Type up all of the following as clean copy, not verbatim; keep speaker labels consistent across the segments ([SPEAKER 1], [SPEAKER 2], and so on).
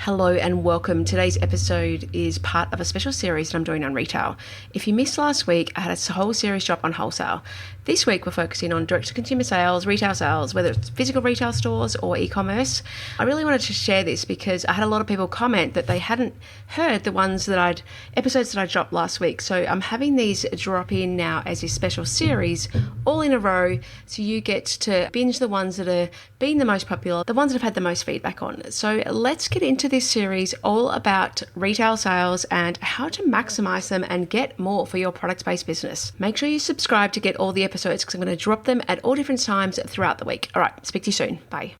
[SPEAKER 1] Hello and welcome. Today's episode is part of a special series that I'm doing on retail. If you missed last week, I had a whole series drop on wholesale. This week we're focusing on direct-to-consumer sales, retail sales, whether it's physical retail stores or e-commerce. I really wanted to share this because I had a lot of people comment that they hadn't heard the episodes that I dropped last week. So I'm having these drop in now as a special series all in a row. So you get to binge the ones that are being the most popular, the ones that have had the most feedback on. So let's get into this series all about retail sales and how to maximize them and get more for your product-based business. Make sure you subscribe to get all the episodes because I'm going to drop them at all different times throughout the week. All right, speak to you soon. Bye.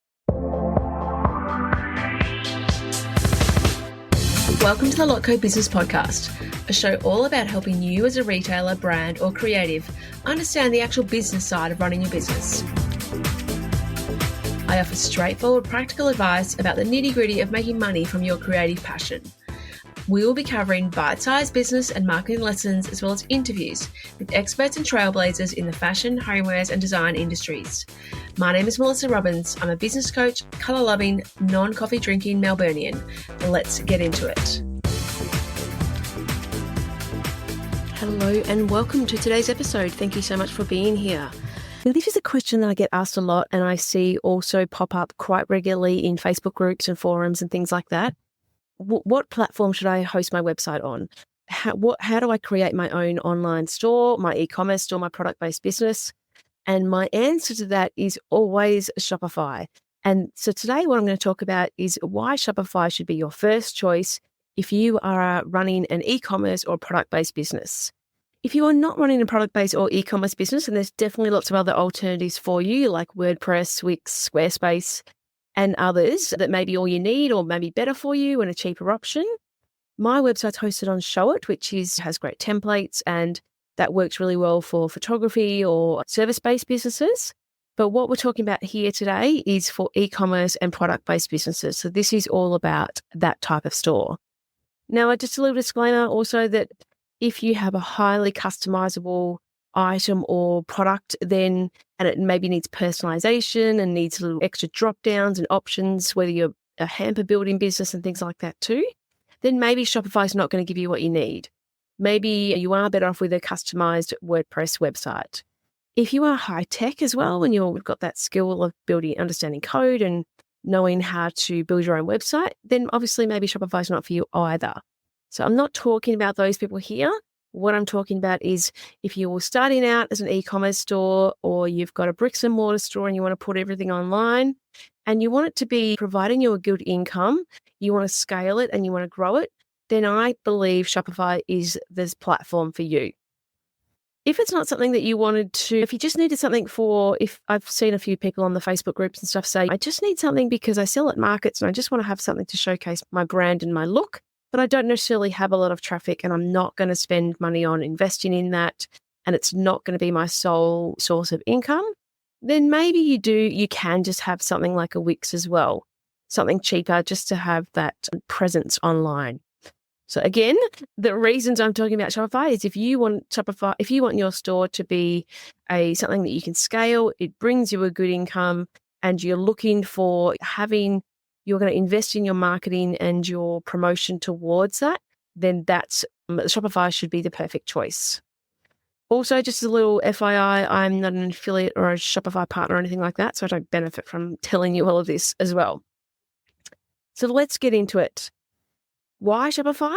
[SPEAKER 1] Welcome to the Lotco Business Podcast, a show all about helping you as a retailer, brand, or creative understand the actual business side of running your business. I offer straightforward, practical advice about the nitty-gritty of making money from your creative passion. We will be covering bite-sized business and marketing lessons, as well as interviews with experts and trailblazers in the fashion, homewares, and design industries. My name is Melissa Robbins. I'm a business coach, colour-loving, non-coffee drinking Melburnian. Let's get into it. Hello and welcome to today's episode. Thank you so much for being here. Now, this is a question that I get asked a lot and I see also pop up quite regularly in Facebook groups and forums and things like that. What platform should I host my website on? How do I create my own online store, my e-commerce store, my product-based business? And my answer to that is always Shopify. And so today what I'm going to talk about is why Shopify should be your first choice if you are running an e-commerce or product-based business. If you are not running a product-based or e-commerce business, and there's definitely lots of other alternatives for you like WordPress, Wix, Squarespace, and others that may be all you need or maybe better for you and a cheaper option. My website's hosted on Showit, which has great templates, and that works really well for photography or service-based businesses. But what we're talking about here today is for e-commerce and product-based businesses. So this is all about that type of store. Now, just a little disclaimer also that if you have a highly customizable item or product, and it maybe needs personalization and needs little extra drop downs and options, whether you're a hamper building business and things like that too, then maybe Shopify is not going to give you what you need. Maybe you are better off with a customized WordPress website. If you are high tech as well, and you've got that skill of understanding code and knowing how to build your own website, then obviously maybe Shopify is not for you either. So I'm not talking about those people here. What I'm talking about is if you're starting out as an e-commerce store or you've got a bricks and mortar store and you want to put everything online and you want it to be providing you a good income, you want to scale it and you want to grow it, then I believe Shopify is this platform for you. If it's not something that you wanted to, if you just needed something if I've seen a few people on the Facebook groups and stuff say, I just need something because I sell at markets and I just want to have something to showcase my brand and my look, but I don't necessarily have a lot of traffic and I'm not going to spend money on investing in that and it's not going to be my sole source of income, then maybe you can just have something like a Wix as well, something cheaper just to have that presence online. So again, the reasons I'm talking about Shopify is if you want your store to be something that you can scale, it brings you a good income and you're looking for you're going to invest in your marketing and your promotion towards that, then Shopify should be the perfect choice. Also, just a little FYI, I'm not an affiliate or a Shopify partner or anything like that, so I don't benefit from telling you all of this as well. So let's get into it. Why Shopify?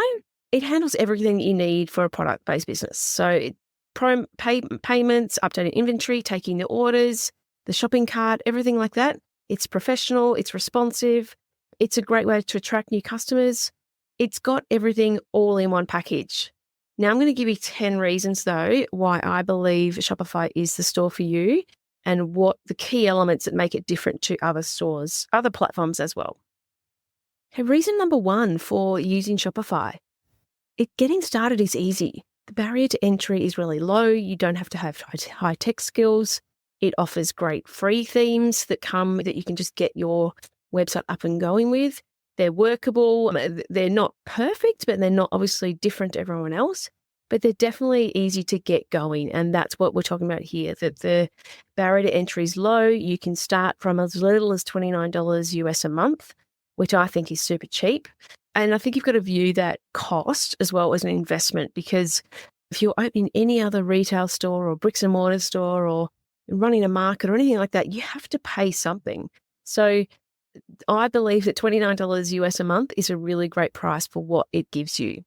[SPEAKER 1] It handles everything that you need for a product-based business. So payments, updating inventory, taking the orders, the shopping cart, everything like that. It's professional, it's responsive, it's a great way to attract new customers. It's got everything all in one package. Now, I'm going to give you 10 reasons, though, why I believe Shopify is the store for you and what the key elements that make it different to other stores, other platforms as well. Okay, reason number 1 for using Shopify. Getting started is easy. The barrier to entry is really low. You don't have to have high tech skills. It offers great free themes that you can just get your website up and going with. They're workable. They're not perfect, but they're not obviously different to everyone else. But they're definitely easy to get going. And that's what we're talking about here, that the barrier to entry is low. You can start from as little as $29 US a month. which I think is super cheap. And I think you've got to view that cost as well as an investment, because if you're opening any other retail store or bricks and mortar store or running a market or anything like that, you have to pay something. So I believe that $29 US a month is a really great price for what it gives you.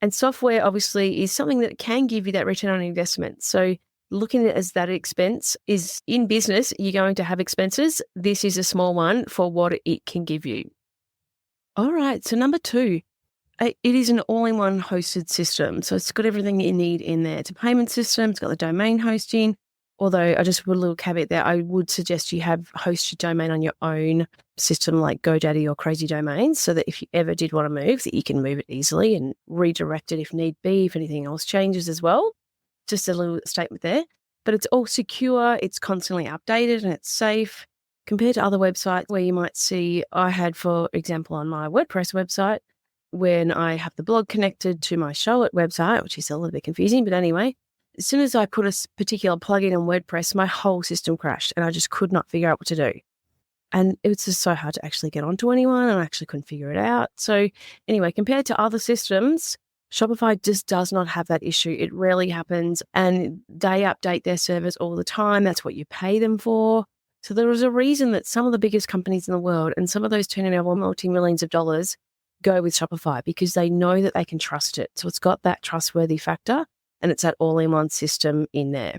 [SPEAKER 1] And software obviously is something that can give you that return on investment. So looking at it as that expense is in business, you're going to have expenses. This is a small one for what it can give you. All right. So number 2, it is an all-in-one hosted system. So it's got everything you need in there. It's a payment system. It's got the domain hosting. Although I just put a little caveat there, I would suggest you host your domain on your own system like GoDaddy or Crazy Domains, so that if you ever did want to move, that you can move it easily and redirect it if need be, if anything else changes as well. Just a little statement there. But it's all secure, it's constantly updated, and it's safe compared to other websites where you might see, I had, for example, on my WordPress website, when I have the blog connected to my Charlotte website, which is a little bit confusing, but anyway, as soon as I put a particular plugin on WordPress, my whole system crashed and I just could not figure out what to do. And it was just so hard to actually get onto anyone, and I actually couldn't figure it out. So anyway, compared to other systems, Shopify just does not have that issue. It rarely happens, and they update their servers all the time. That's what you pay them for. So there is a reason that some of the biggest companies in the world and some of those turning over multi-millions of dollars go with Shopify, because they know that they can trust it. So it's got that trustworthy factor, and it's that all-in-one system in there.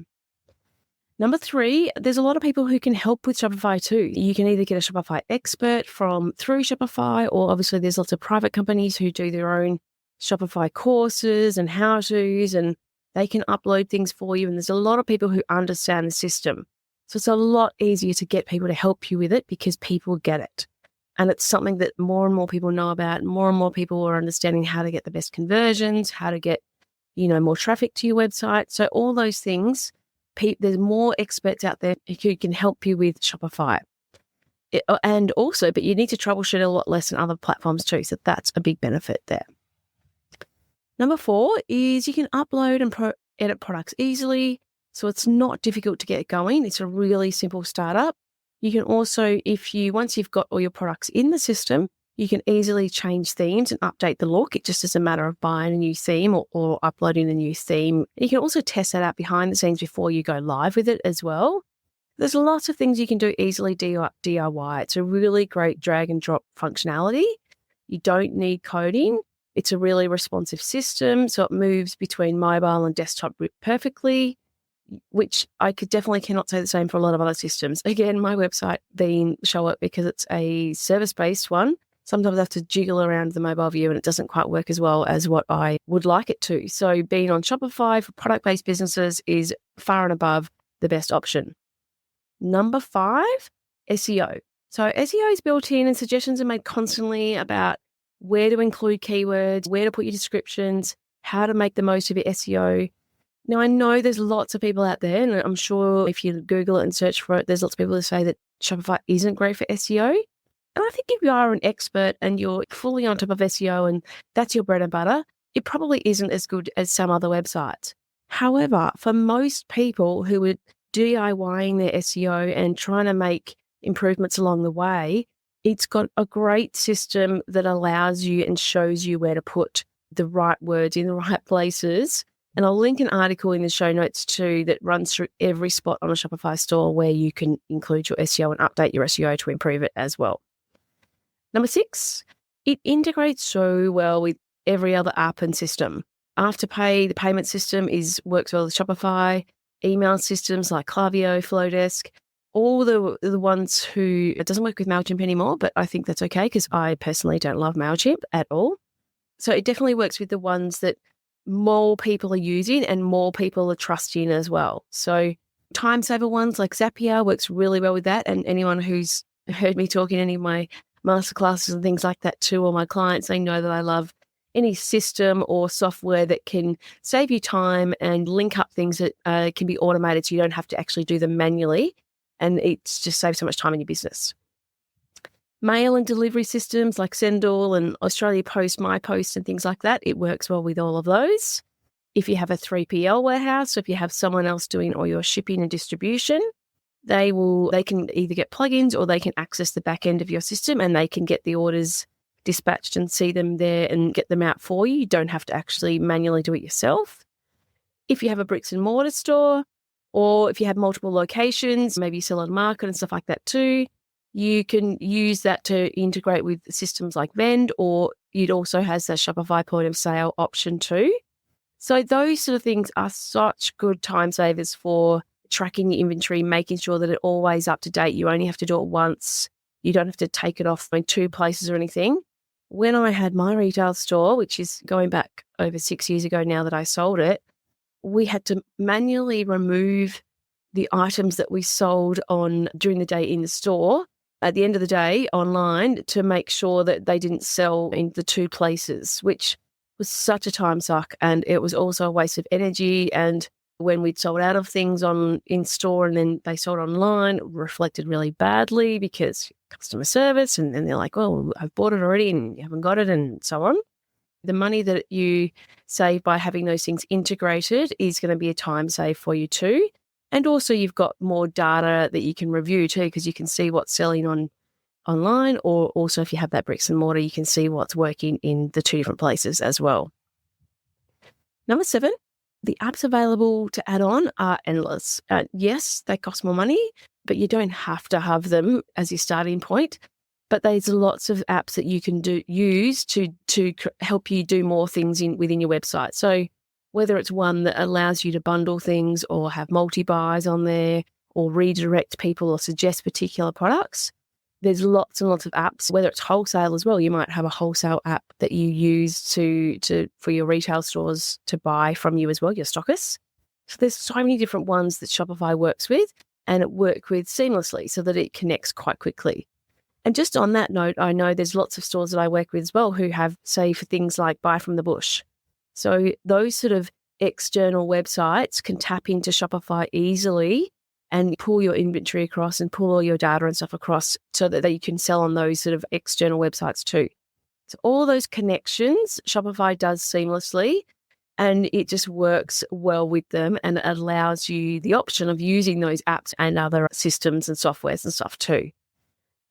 [SPEAKER 1] Number 3, there's a lot of people who can help with Shopify too. You can either get a Shopify expert through Shopify, or obviously there's lots of private companies who do their own Shopify courses and how-tos, and they can upload things for you. And there's a lot of people who understand the system. So it's a lot easier to get people to help you with it because people get it. And it's something that more and more people know about. More and more people are understanding how to get the best conversions, how to get, more traffic to your website. So all those things, there's more experts out there who can help you with Shopify. But you need to troubleshoot a lot less than other platforms too. So that's a big benefit there. Number 4 is you can upload and edit products easily. So it's not difficult to get going. It's a really simple startup. You can also, once you've got all your products in the system, you can easily change themes and update the look. It just is a matter of buying a new theme or uploading a new theme. You can also test that out behind the scenes before you go live with it as well. There's lots of things you can do easily DIY. It's a really great drag and drop functionality. You don't need coding. It's a really responsive system, so it moves between mobile and desktop perfectly, which I cannot say the same for a lot of other systems. Again, my website being Charlotte, because it's a service-based one, sometimes I have to jiggle around the mobile view and it doesn't quite work as well as what I would like it to. So being on Shopify for product-based businesses is far and above the best option. Number 5, SEO. So SEO is built in, and suggestions are made constantly about where to include keywords, where to put your descriptions, how to make the most of your SEO. Now, I know there's lots of people out there, and I'm sure if you Google it and search for it, there's lots of people who say that Shopify isn't great for SEO. And I think if you are an expert and you're fully on top of SEO and that's your bread and butter, it probably isn't as good as some other websites. However, for most people who are DIYing their SEO and trying to make improvements along the way, it's got a great system that allows you and shows you where to put the right words in the right places. And I'll link an article in the show notes too that runs through every spot on a Shopify store where you can include your SEO and update your SEO to improve it as well. Number 6, it integrates so well with every other app and system. Afterpay, the payment system, works well with Shopify. Email systems like Klaviyo, Flowdesk, all the ones who, it doesn't work with MailChimp anymore, but I think that's okay because I personally don't love MailChimp at all. So it definitely works with the ones that more people are using and more people are trusting as well. So time saver ones like Zapier works really well with that. And anyone who's heard me talk in any of my masterclasses and things like that too, or my clients, they know that I love any system or software that can save you time and link up things that can be automated so you don't have to actually do them manually. And it just saves so much time in your business. Mail and delivery systems like Sendall and Australia Post, MyPost and things like that, it works well with all of those. If you have a 3PL warehouse, so if you have someone else doing all your shipping and distribution, they can either get plugins or they can access the back end of your system and they can get the orders dispatched and see them there and get them out for you. You don't have to actually manually do it yourself. If you have a bricks and mortar store, or if you have multiple locations, maybe you sell on market and stuff like that too, you can use that to integrate with systems like Vend, or it also has that Shopify point of sale option too. So those sort of things are such good time savers for tracking your inventory, making sure that it's always up to date. You only have to do it once. You don't have to take it off in 2 places or anything. When I had my retail store, which is going back over 6 years ago now that I sold it, we had to manually remove the items that we sold on during the day in the store at the end of the day online to make sure that they didn't sell in the 2 places, which was such a time suck. And it was also a waste of energy. And when we'd sold out of things in store and then they sold online, it reflected really badly because customer service. And then they're like, well, I've bought it already and you haven't got it, and so on. The money that you save by having those things integrated is going to be a time save for you too. And also you've got more data that you can review too, because you can see what's selling online, or also if you have that bricks and mortar, you can see what's working in the 2 different places as well. Number 7, the apps available to add on are endless. Yes, they cost more money, but you don't have to have them as your starting point. But there's lots of apps that you can use to help you do more things within your website. So whether it's one that allows you to bundle things or have multi-buys on there or redirect people or suggest particular products, there's lots and lots of apps. Whether it's wholesale as well, you might have a wholesale app that you use for your retail stores to buy from you as well, your stockists. So there's so many different ones that Shopify works with, and it works with seamlessly so that it connects quite quickly. And just on that note, I know there's lots of stores that I work with as well who have, say, for things like Buy from the Bush. So those sort of external websites can tap into Shopify easily and pull your inventory across and pull all your data and stuff across so that you can sell on those sort of external websites too. So all those connections Shopify does seamlessly, and it just works well with them, and it allows you the option of using those apps and other systems and softwares and stuff too.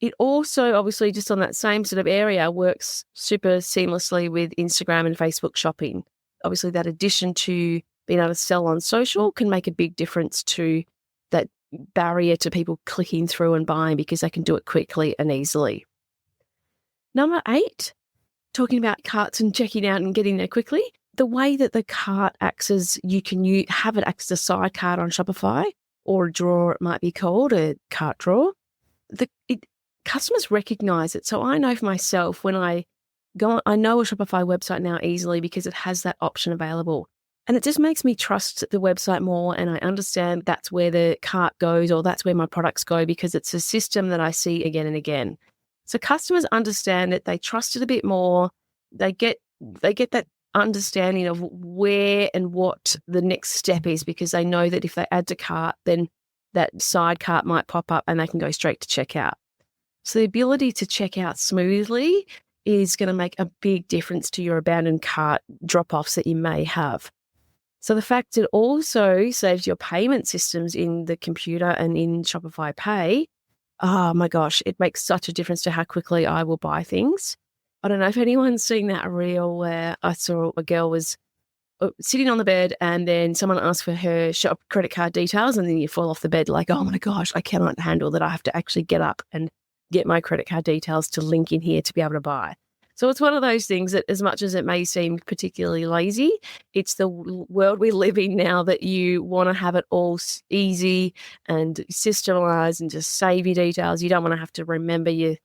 [SPEAKER 1] It also, obviously, just on that same sort of area, works super seamlessly with Instagram and Facebook shopping. Obviously, that addition to being able to sell on social can make a big difference to that barrier to people clicking through and buying, because they can do it quickly and easily. Number 8, talking about carts and checking out and getting there quickly. The way that the cart acts as you can have it act as a side cart on Shopify, or a drawer, it might be called, a cart drawer. Customers recognize it. So I know for myself, when I know a Shopify website now easily because it has that option available. And it just makes me trust the website more, and I understand that's where the cart goes, or that's where my products go, because it's a system that I see again and again. So customers understand it, they trust it a bit more, they get that understanding of where and what the next step is, because they know that if they add to cart, then that side cart might pop up and they can go straight to checkout. So the ability to check out smoothly is going to make a big difference to your abandoned cart drop-offs that you may have. So the fact it also saves your payment systems in the computer and in Shopify Pay, oh my gosh, it makes such a difference to how quickly I will buy things. I don't know if anyone's seen that reel where I saw a girl was sitting on the bed and then someone asked for her shop credit card details, and then you fall off the bed like, oh my gosh, I cannot handle that. I have to actually get up and get my credit card details to link in here to be able to buy. So it's one of those things that, as much as it may seem particularly lazy, it's the world we live in now that you want to have it all easy and systemized and just save your details. You don't want to have to remember your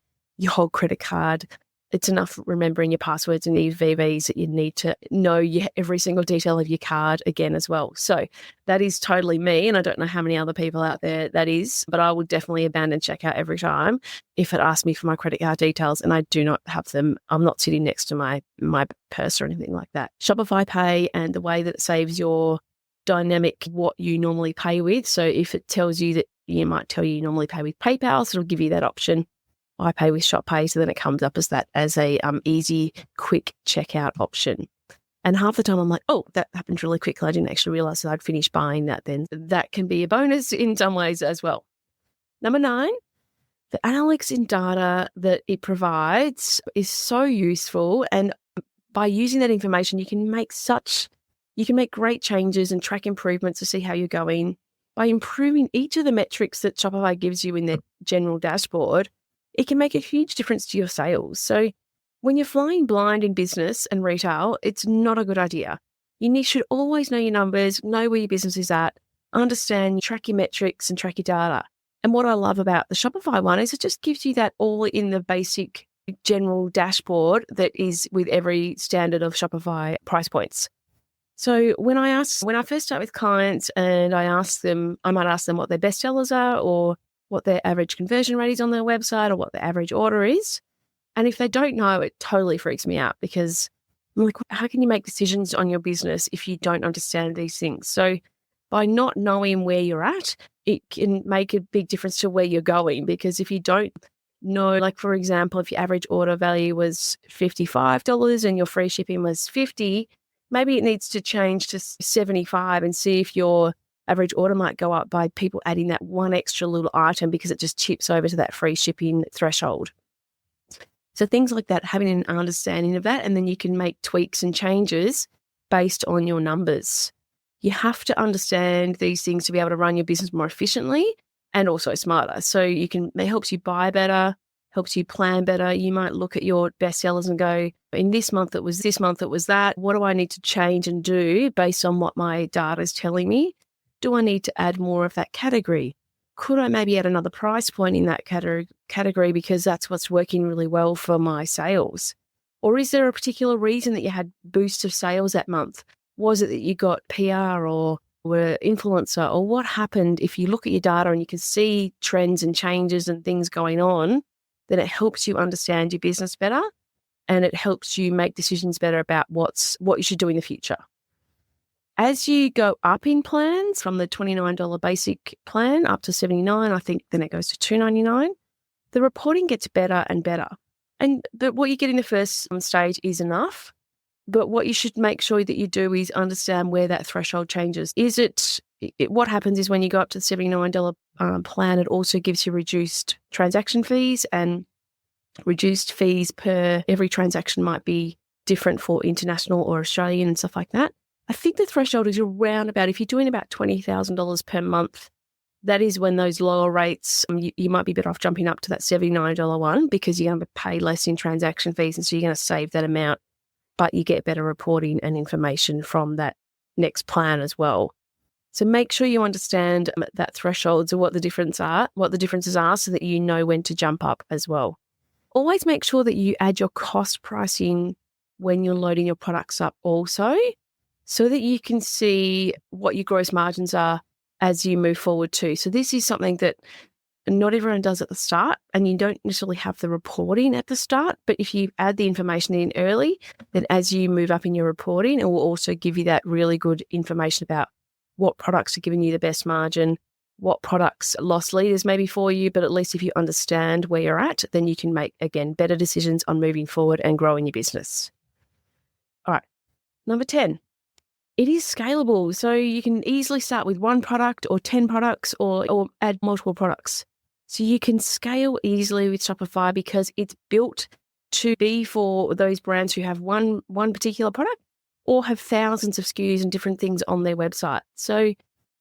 [SPEAKER 1] whole credit card. It's enough remembering your passwords and your VVs that you need to know every single detail of your card again as well. So that is totally me, and I don't know how many other people out there that is, but I would definitely abandon checkout every time if it asked me for my credit card details and I do not have them. I'm not sitting next to my purse or anything like that. Shopify Pay and the way that it saves your dynamic what you normally pay with. So if it tells you that, you might tell you normally pay with PayPal, so it'll give you that option. I pay with ShopPay, so then it comes up as a easy, quick checkout option. And half the time I'm like, oh, that happened really quickly. I didn't actually realize that I'd finished buying that then. That can be a bonus in some ways as well. Number 9, the analytics and data that it provides is so useful, and by using that information, you can make great changes and track improvements to see how you're going. By improving each of the metrics that Shopify gives you in their general dashboard, it can make a huge difference to your sales. So when you're flying blind in business and retail, it's not a good idea. You should always know your numbers, know where your business is at, understand, track your metrics and track your data. And what I love about the Shopify one is it just gives you that all in the basic general dashboard that is with every standard of Shopify price points. So when I first start with clients and I might ask them what their best sellers are or what their average conversion rate is on their website or what their average order is. And if they don't know, it totally freaks me out because I'm like, how can you make decisions on your business if you don't understand these things? So by not knowing where you're at, it can make a big difference to where you're going, because if you don't know, like for example, if your average order value was $55 and your free shipping was $50, maybe it needs to change to $75 and see if your average order might go up by people adding that one extra little item because it just chips over to that free shipping threshold. So things like that, having an understanding of that, and then you can make tweaks and changes based on your numbers. You have to understand these things to be able to run your business more efficiently and also smarter. So it helps you buy better, helps you plan better. You might look at your best sellers and go, in this month it was that. What do I need to change and do based on what my data is telling me? Do I need to add more of that category? Could I maybe add another price point in that category because that's what's working really well for my sales? Or is there a particular reason that you had boosts of sales that month? Was it that you got PR or were influencer, or what happened? If you look at your data and you can see trends and changes and things going on, then it helps you understand your business better and it helps you make decisions better about what you should do in the future. As you go up in plans from the $29 basic plan up to $79, I think then it goes to $299, the reporting gets better and better. But what you get in the first stage is enough. But what you should make sure that you do is understand where that threshold changes. What happens is when you go up to the $79 plan, it also gives you reduced transaction fees, and reduced fees per every transaction might be different for international or Australian and stuff like that. I think the threshold is around about, if you're doing about $20,000 per month, that is when those lower rates, you might be better off jumping up to that $79 one because you're going to pay less in transaction fees, and so you're going to save that amount. But you get better reporting and information from that next plan as well. So make sure you understand that thresholds or what the differences are so that you know when to jump up as well. Always make sure that you add your cost pricing when you're loading your products up also, so that you can see what your gross margins are as you move forward too. So this is something that not everyone does at the start, and you don't necessarily have the reporting at the start, but if you add the information in early, then as you move up in your reporting, it will also give you that really good information about what products are giving you the best margin, what products lost leaders maybe for you, but at least if you understand where you're at, then you can make, again, better decisions on moving forward and growing your business. All right, number 10. It is scalable, so you can easily start with one product or 10 products or add multiple products. So you can scale easily with Shopify because it's built to be for those brands who have one particular product or have thousands of SKUs and different things on their website. So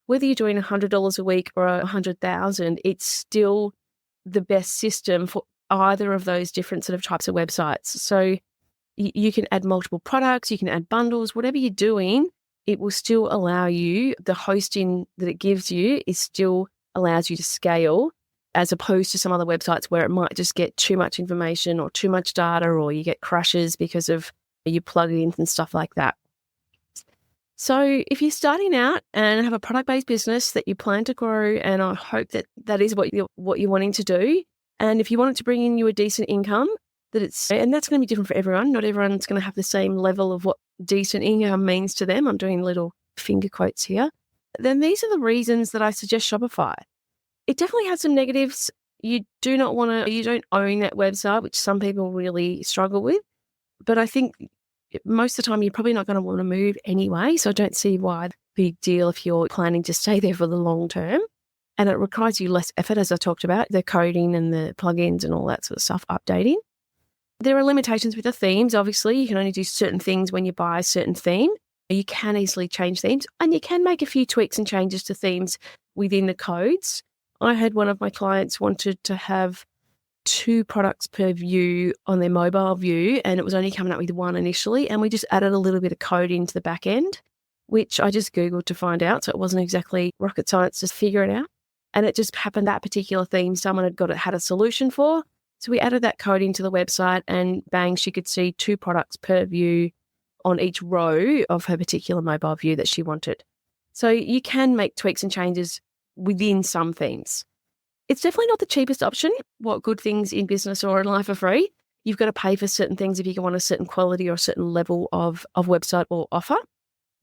[SPEAKER 1] whether you're doing $100 a week or $100,000, it's still the best system for either of those different sort of types of websites. So you can add multiple products, you can add bundles, whatever you're doing, it will still allow you, the hosting that it gives you still allows you to scale, as opposed to some other websites where it might just get too much information or too much data, or you get crashes because of your plugins and stuff like that. So if you're starting out and have a product-based business that you plan to grow, and I hope that is what you're wanting to do, and if you want it to bring in you a decent income, and that's going to be different for everyone. Not everyone's going to have the same level of what decent income means to them. I'm doing little finger quotes here. Then these are the reasons that I suggest Shopify. It definitely has some negatives. You don't own that website, which some people really struggle with. But I think most of the time you're probably not going to want to move anyway. So I don't see why the big deal if you're planning to stay there for the long term. and it requires you less effort, as I talked about, the coding and the plugins and all that sort of stuff, updating. There are limitations with the themes, obviously. You can only do certain things when you buy a certain theme. You can easily change themes, and you can make a few tweaks and changes to themes within the codes. I had one of my clients wanted to have 2 products per view on their mobile view, and it was only coming up with 1 initially, and we just added a little bit of code into the back end, which I just Googled to find out, so it wasn't exactly rocket science to figure it out. And it just happened that particular theme someone had a solution for. So we added that code into the website, and bang, she could see 2 products per view on each row of her particular mobile view that she wanted. So you can make tweaks and changes within some themes. It's definitely not the cheapest option. What good things in business or in life are free? You've got to pay for certain things if you want a certain quality or a certain level of website or offer.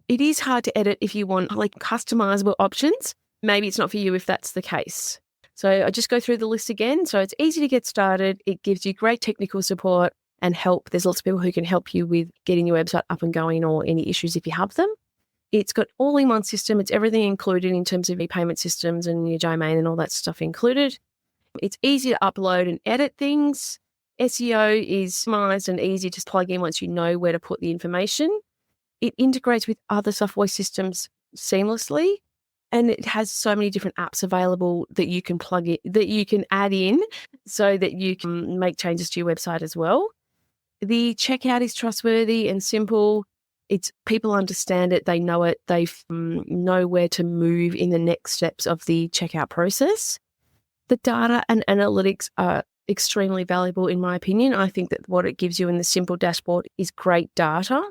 [SPEAKER 1] It is hard to edit if you want like customizable options. Maybe it's not for you if that's the case. So I just go through the list again. So it's easy to get started. It gives you great technical support and help. There's lots of people who can help you with getting your website up and going or any issues if you have them. It's got all-in-one system. It's everything included in terms of your payment systems and your domain and all that stuff included. It's easy to upload and edit things. SEO is smart and easy to plug in once you know where to put the information. It integrates with other software systems seamlessly, and it has so many different apps available that you can plug in, that you can add in so that you can make changes to your website as well. The checkout is trustworthy and simple. People understand it, they know it, they know where to move in the next steps of the checkout process. The data and analytics are extremely valuable in my opinion. I think that what it gives you in the simple dashboard is great data.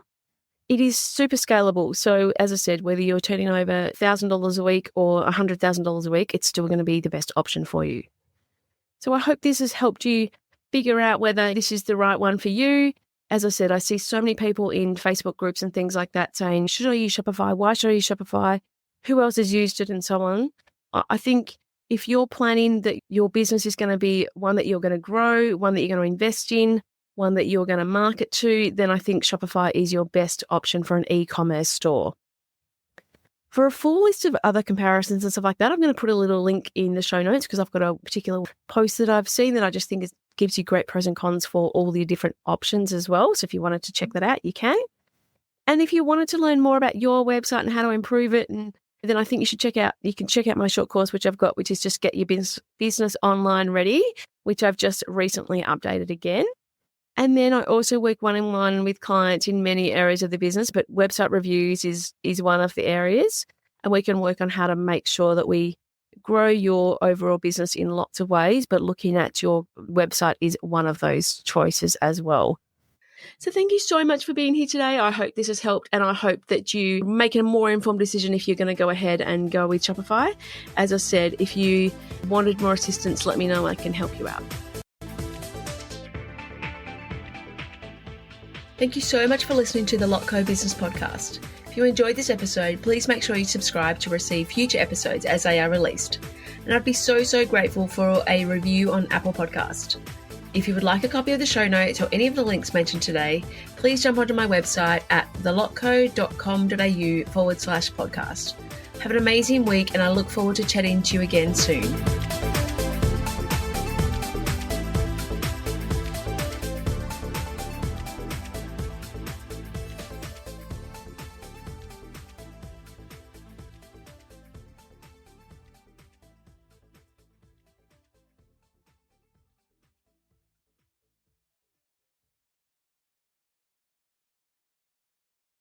[SPEAKER 1] It is super scalable. So as I said, whether you're turning over $1,000 a week or $100,000 a week, it's still going to be the best option for you. So I hope this has helped you figure out whether this is the right one for you. As I said, I see so many people in Facebook groups and things like that saying, should I use Shopify? Why should I use Shopify? Who else has used it? And so on. I think if you're planning that your business is going to be one that you're going to grow, one that you're going to invest in, one that you're going to market to, then I think Shopify is your best option for an e-commerce store. For a full list of other comparisons and stuff like that, I'm going to put a little link in the show notes because I've got a particular post that I've seen that I just think gives you great pros and cons for all the different options as well. So if you wanted to check that out, you can. And if you wanted to learn more about your website and how to improve it, and then I think you can check out my short course, which I've got, which is just Get Your Business Online Ready, which I've just recently updated again. And then I also work one-on-one with clients in many areas of the business, but website reviews is one of the areas. And we can work on how to make sure that we grow your overall business in lots of ways, but looking at your website is one of those choices as well. So thank you so much for being here today. I hope this has helped, and I hope that you make a more informed decision if you're going to go ahead and go with Shopify. As I said, if you wanted more assistance, let me know. I can help you out. Thank you so much for listening to the Lotco Business Podcast. If you enjoyed this episode, please make sure you subscribe to receive future episodes as they are released. And I'd be so grateful for a review on Apple Podcast. If you would like a copy of the show notes or any of the links mentioned today, please jump onto my website at thelotco.com.au/podcast. Have an amazing week, and I look forward to chatting to you again soon.